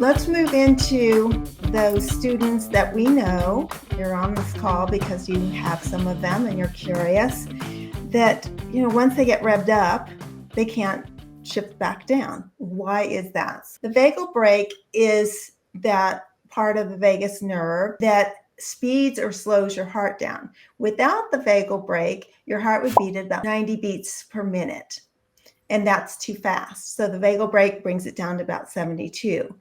Let's move into those students that we know. You're on this call because you have some of them and you're curious that, once they get revved up, they can't shift back down. Why is that? The vagal brake is that part of the vagus nerve that speeds or slows your heart down. Without the vagal brake, your heart would beat at about 90 beats per minute. And that's too fast. So the vagal brake brings it down to about 72.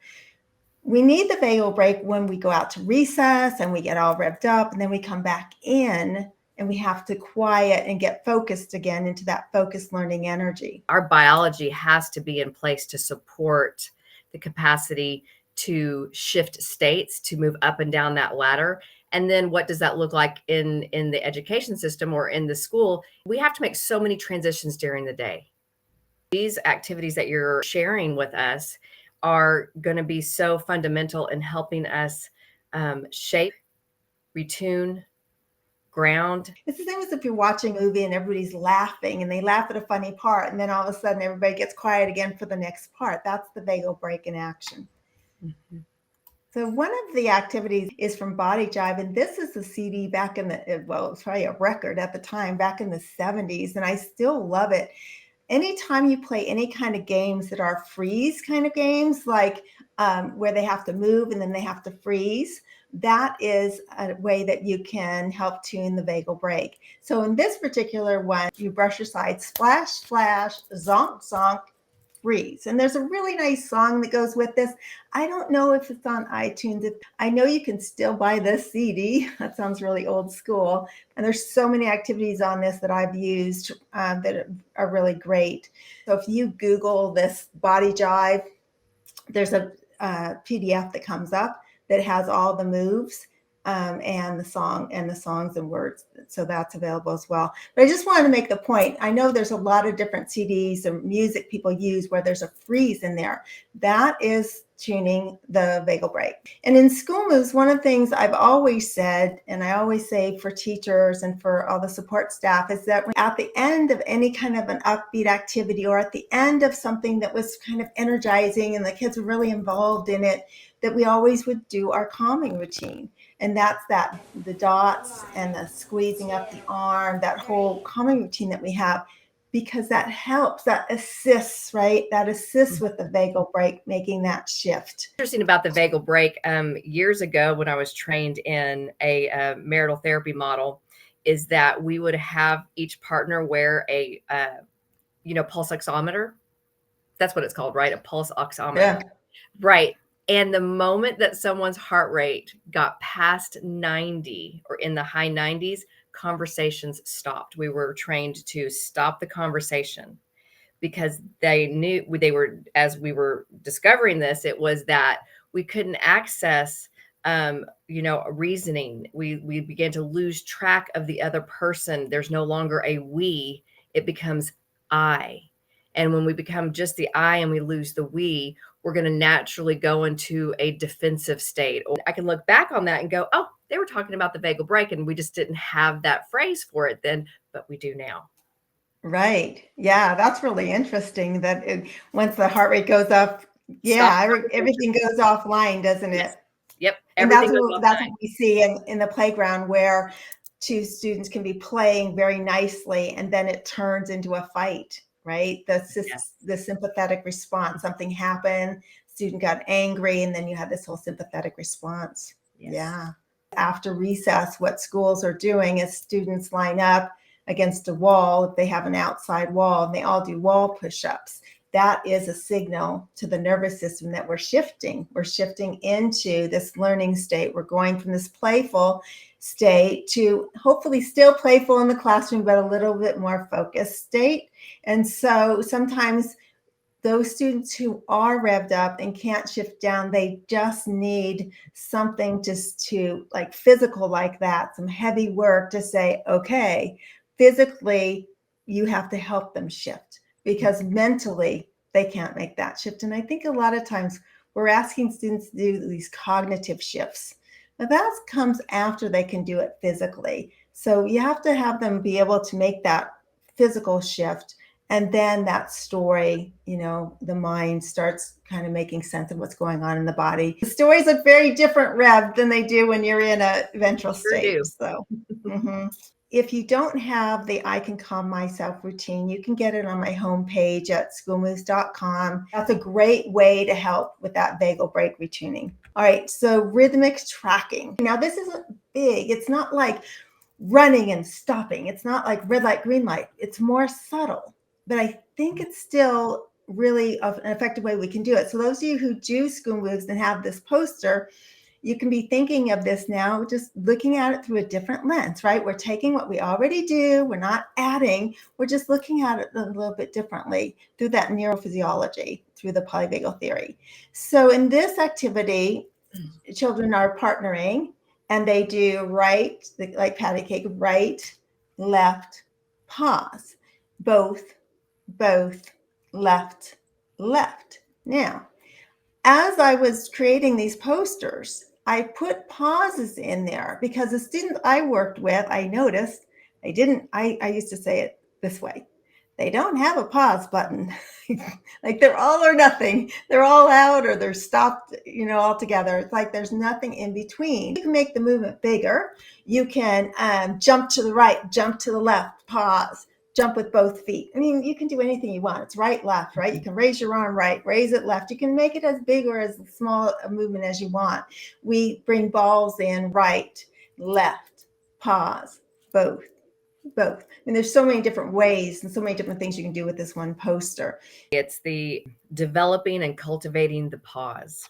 We need the vagal brake when we go out to recess and we get all revved up, and then we come back in and we have to quiet and get focused again into that focused learning energy. Our biology has to be in place to support the capacity to shift states, to move up and down that ladder. And then what does that look like in the education system or in the school? We have to make so many transitions during the day. These activities that you're sharing with us are going to be so fundamental in helping us shape, retune, ground. It's the same as if you're watching a movie and everybody's laughing and they laugh at a funny part, and then all of a sudden everybody gets quiet again for the next part. That's the vagal brake in action. Mm-hmm. So one of the activities is from Body Jive, and this is a CD back in the, well, it's probably a record at the time, back in the 70s, and I still love it. Anytime you play any kind of games that are freeze kind of games, like where they have to move and then they have to freeze, that is a way that you can help tune the vagal brake. So in this particular one, you brush your side, splash, splash, zonk, zonk, freeze. And there's a really nice song that goes with this. I don't know if it's on iTunes. I know you can still buy this CD. That sounds really old school. And there's so many activities on this that I've used that are really great. So if you Google this Body Jive, there's a PDF that comes up that has all the moves and the song and the songs and words. So that's available as well. But I just wanted to make the point. I know there's a lot of different CDs and music people use where there's a freeze in there. That is tuning the vagal brake. And in school moves, one of the things I've always said, and I always say for teachers and for all the support staff, is that at the end of any kind of an upbeat activity or at the end of something that was kind of energizing and the kids were really involved in it, that we always would do our calming routine. And that's the dots and the squeezing up the arm, that whole calming routine that we have, because that helps, that assists, right? That assists with the vagal brake, making that shift. Interesting about the vagal brake, years ago when I was trained in a marital therapy model, is that we would have each partner wear a, pulse oximeter. That's what it's called, right? A pulse oximeter. Yeah. Right. And the moment that someone's heart rate got past 90 or in the high 90s, conversations stopped. We were trained to stop the conversation because they knew as we were discovering this, it was that we couldn't access, reasoning. We began to lose track of the other person. There's no longer a we, it becomes I. And when we become just the I and we lose the we, we're going to naturally go into a defensive state. Or I can look back on that and go, oh, they were talking about the vagal brake and we just didn't have that phrase for it then, but we do now. Right. Yeah, that's really interesting that once the heart rate goes up, everything goes offline, doesn't it? Yes. Yep. And that's what we see in the playground, where two students can be playing very nicely and then it turns into a fight. Right? The sympathetic response, something happened, student got angry, and then you have this whole sympathetic response. Yes. Yeah. After recess, what schools are doing is students line up against a wall, if they have an outside wall, and they all do wall push-ups. That is a signal to the nervous system that we're shifting. We're shifting into this learning state. We're going from this playful state to hopefully still playful in the classroom, but a little bit more focused state. And so sometimes those students who are revved up and can't shift down, they just need something just to like physical like that, some heavy work to say, okay, physically, you have to help them shift because mentally they can't make that shift. And I think a lot of times we're asking students to do these cognitive shifts. Now that comes after they can do it physically. So you have to have them be able to make that physical shift And then that story, the mind starts kind of making sense of what's going on in the body. The stories look very different, Rev, than they do when you're in a ventral state. So if you don't have the I Can Calm Myself routine, you can get it on my homepage at schoolmoves.com. That's a great way to help with that vagal brake retuning. All right, so rhythmic tracking. Now, this isn't big. It's not like running and stopping. It's not like red light, green light. It's more subtle, but I think it's still really an effective way we can do it. So those of you who do School Moves and have this poster, you can be thinking of this now, just looking at it through a different lens, right? We're taking what we already do. We're not adding. We're just looking at it a little bit differently through that neurophysiology, through the polyvagal theory. So in this activity, children are partnering and they do right, like patty cake, right, left, pause, both, left, left. Now, as I was creating these posters, I put pauses in there because the students I worked with, I noticed I used to say it this way. They don't have a pause button. Like they're all or nothing. They're all out or they're stopped, all together. It's like there's nothing in between. You can make the movement bigger. You can jump to the right, jump to the left, pause, jump with both feet. I mean, you can do anything you want. It's right, left, right? You can raise your arm right, raise it left. You can make it as big or as small a movement as you want. We bring balls in right, left, pause, both. And there's so many different ways and so many different things you can do with this one poster. It's the developing and cultivating the pause.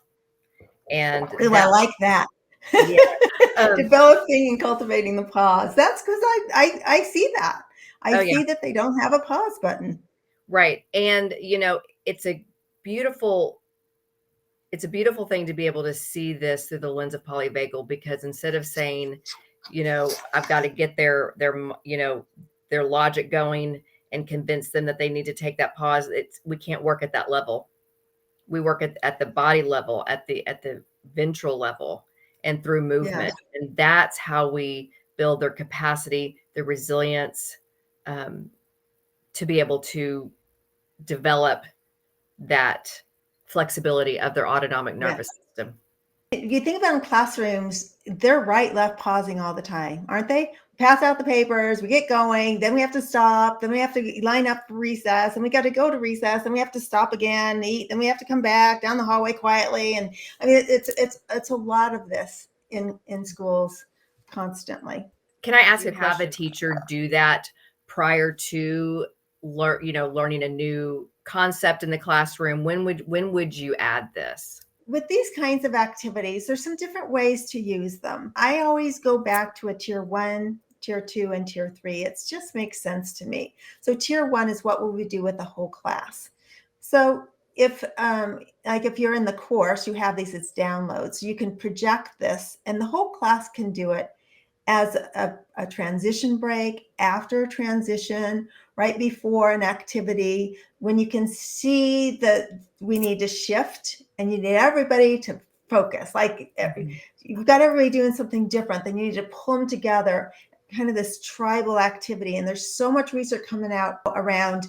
And I like that. Yeah. Developing and cultivating the pause. That's because I see that. I see that they don't have a pause button. Right. And, it's a beautiful thing to be able to see this through the lens of polyvagal, because instead of saying, I've got to get their logic going and convince them that they need to take that pause. We can't work at that level. We work at the body level, at the ventral level, and through movement. Yeah. And that's how we build their capacity, their resilience, to be able to develop that flexibility of their autonomic nervous system. You think about in classrooms, they're right, left, pausing all the time, aren't they? Pass out the papers, we get going, then we have to stop, then we have to line up for recess, and we got to go to recess, and we have to stop again, eat, then we have to come back down the hallway quietly. And I mean, it's a lot of this in schools constantly. Can I ask you, have a teacher do that prior to learning a new concept in the classroom? When would you add this? With these kinds of activities, there's some different ways to use them. I always go back to a tier 1, tier 2, and tier 3. It just makes sense to me. So tier 1 is what will we do with the whole class. So if you're in the course, you have these as downloads. You can project this and the whole class can do it as a transition break, after a transition, right before an activity, when you can see that we need to shift and you need everybody to focus. Like you've got everybody doing something different, then you need to pull them together, kind of this tribal activity. And there's so much research coming out around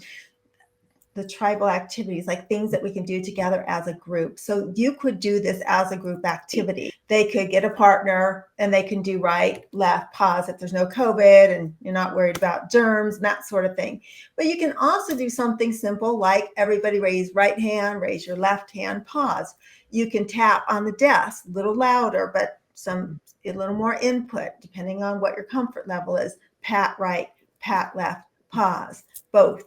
the tribal activities, like things that we can do together as a group. So you could do this as a group activity. They could get a partner and they can do right, left, pause if there's no COVID and you're not worried about germs and that sort of thing. But you can also do something simple like everybody raise right hand, raise your left hand, pause. You can tap on the desk, a little louder, but a little more input depending on what your comfort level is. Pat right, pat left, pause, both.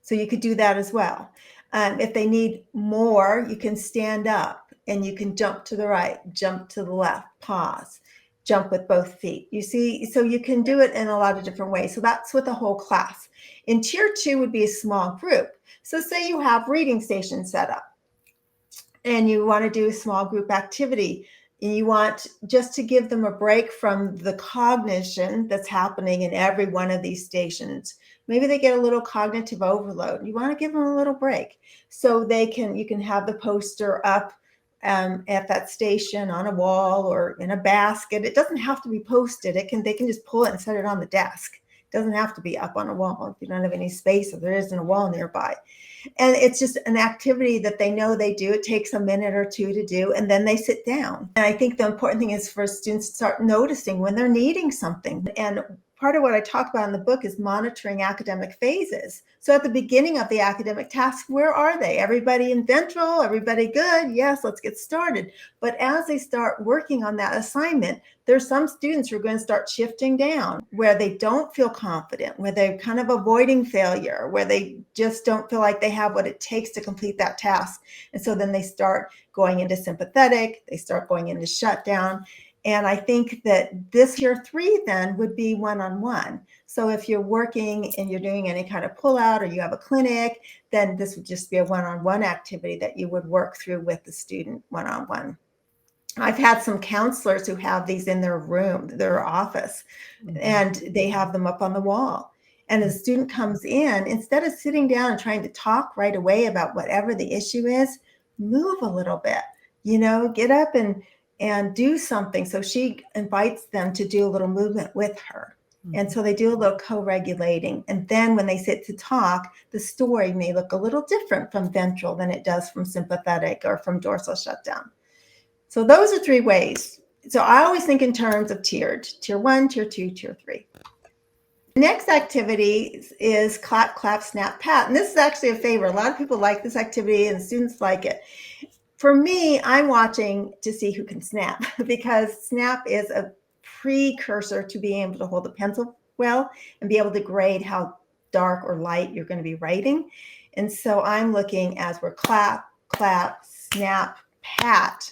So you could do that as well. If they need more, you can stand up and you can jump to the right, jump to the left, pause, jump with both feet. You see, so you can do it in a lot of different ways. So that's with the whole class. In tier 2 would be a small group. So say you have reading stations set up and you want to do a small group activity. And you want just to give them a break from the cognition that's happening in every one of these stations. Maybe they get a little cognitive overload. You want to give them a little break. So you can have the poster up at that station on a wall or in a basket. It doesn't have to be posted. They can just pull it and set it on the desk. It doesn't have to be up on a wall if you don't have any space or there isn't a wall nearby. And it's just an activity that they know they do. It takes a minute or two to do, and then they sit down. And I think the important thing is for students to start noticing when they're needing something. And part of what I talk about in the book is monitoring academic phases. So at the beginning of the academic task, where are they? Everybody in ventral? Everybody good? Yes, let's get started. But as they start working on that assignment, there's some students who are going to start shifting down where they don't feel confident, where they're kind of avoiding failure, where they just don't feel like they have what it takes to complete that task. And so then they start going into sympathetic, they start going into shutdown. And I think that this year 3 then would be one-on-one. So if you're working and you're doing any kind of pull-out or you have a clinic, then this would just be a one-on-one activity that you would work through with the student one-on-one. I've had some counselors who have these in their room, their office, and they have them up on the wall. And a student comes in, instead of sitting down and trying to talk right away about whatever the issue is, move a little bit, get up and do something. So she invites them to do a little movement with her. And so they do a little co-regulating. And then when they sit to talk, the story may look a little different from ventral than it does from sympathetic or from dorsal shutdown. So those are 3 ways. So I always think in terms of tiered, tier 1, tier 2, tier 3. Next activity is clap, clap, snap, pat. And this is actually a favorite. A lot of people like this activity and students like it. For me, I'm watching to see who can snap because snap is a precursor to being able to hold the pencil well and be able to grade how dark or light you're going to be writing. And so I'm looking as we're clap, clap, snap, pat,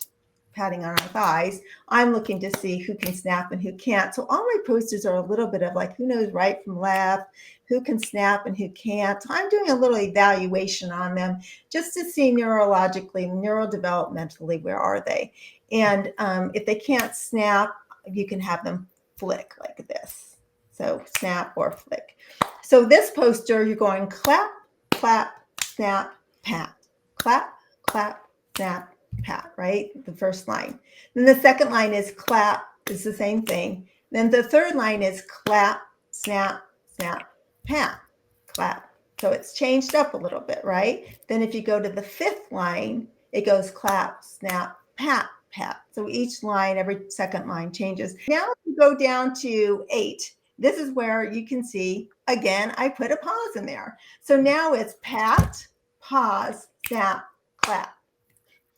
patting on our thighs. I'm looking to see who can snap and who can't. So all my posters are a little bit of like, who knows right from left, who can snap and who can't. I'm doing a little evaluation on them just to see neurologically, neurodevelopmentally, where are they? And if they can't snap, you can have them flick like this. So snap or flick. So this poster, you're going clap, clap, snap, pat. Clap, clap, snap, pat, right? The first line. Then the second line is clap, it's the same thing. Then the third line is clap, snap, snap, pat, clap. So it's changed up a little bit, right? Then if you go to the 5th line, it goes clap, snap, pat, pat. So each line, every second line changes. Now if you go down to 8, this is where you can see, again, I put a pause in there. So now it's pat, pause, snap, clap.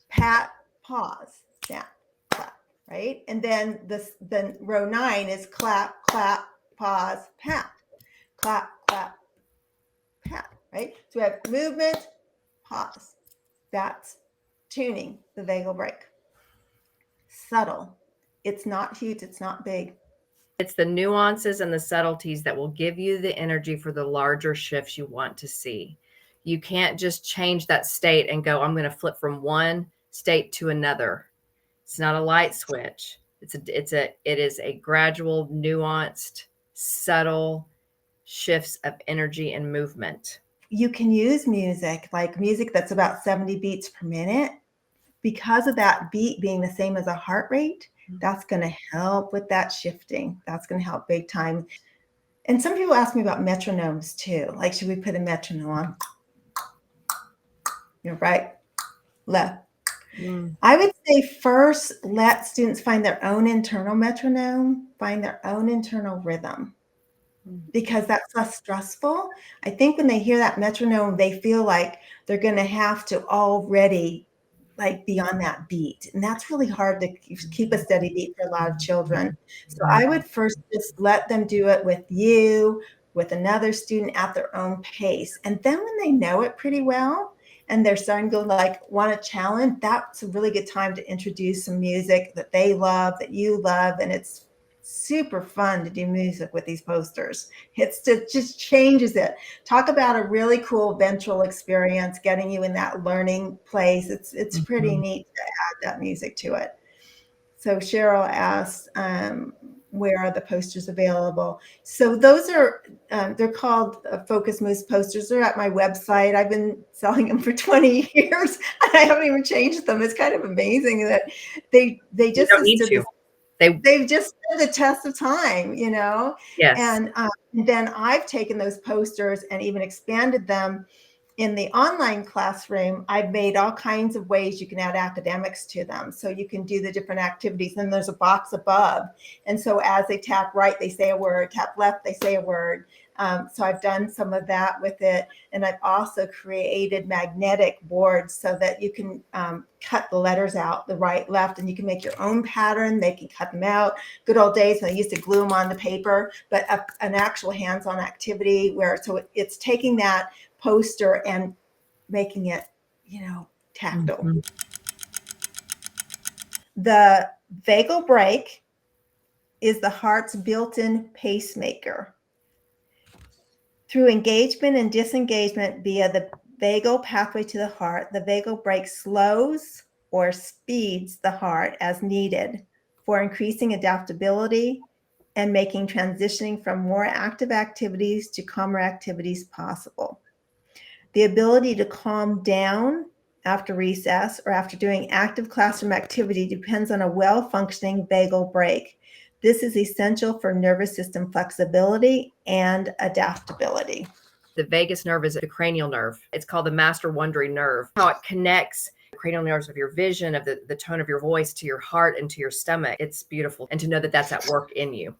Pat, pause, snap, clap, right? And then then row 9 is clap, clap, pause, pat, clap, clap, pat, right? So we have movement, pause. That's tuning the vagal brake. Subtle. It's not huge, it's not big. It's the nuances and the subtleties that will give you the energy for the larger shifts you want to see. You can't just change that state and go, I'm going to flip from one state to another. It's not a light switch. It is a gradual, nuanced, subtle shifts of energy and movement. You can use music, like music that's about 70 beats per minute. Because of that beat being the same as a heart rate, that's going to help with that shifting. That's going to help big time. And some people ask me about metronomes too. Like, should we put a metronome on? Right, left. I would say first, let students find their own internal metronome, find their own internal rhythm, because that's less stressful. I think when they hear that metronome, they feel like they're going to have to already be on that beat. And that's really hard to keep a steady beat for a lot of children. So I would first just let them do it with you, with another student at their own pace. And then when they know it pretty well, and they're starting to want to challenge, that's a really good time to introduce some music that they love, that you love. And it's super fun to do music with these posters. It just changes it. Talk about a really cool ventral experience, getting you in that learning place. It's pretty neat to add that music to it. So Cheryl asked, where are the posters available? So those are, they're called Focus Moves posters. They're at my website. I've been selling them for 20 years and I haven't even changed them. It's kind of amazing that they just, you don't need to. They've just stood the test of time, Yes. and then I've taken those posters and even expanded them. In the online classroom, I've made all kinds of ways you can add academics to them. So you can do the different activities, and there's a box above. And so as they tap right, they say a word, tap left, they say a word. So I've done some of that with it. And I've also created magnetic boards so that you can cut the letters out, the right, left, and you can make your own pattern. They can cut them out. Good old days when I used to glue them on the paper, but an actual hands-on activity where, so it's taking that poster and making it, tactile. Mhm. The vagal brake is the heart's built-in pacemaker. Through engagement and disengagement via the vagal pathway to the heart, the vagal brake slows or speeds the heart as needed for increasing adaptability and making transitioning from more active activities to calmer activities possible. The ability to calm down after recess or after doing active classroom activity depends on a well-functioning vagal brake. This is essential for nervous system flexibility and adaptability. The vagus nerve is a cranial nerve. It's called the master wandering nerve. How it connects the cranial nerves of your vision, of the tone of your voice to your heart and to your stomach. It's beautiful. And to know that that's at work in you.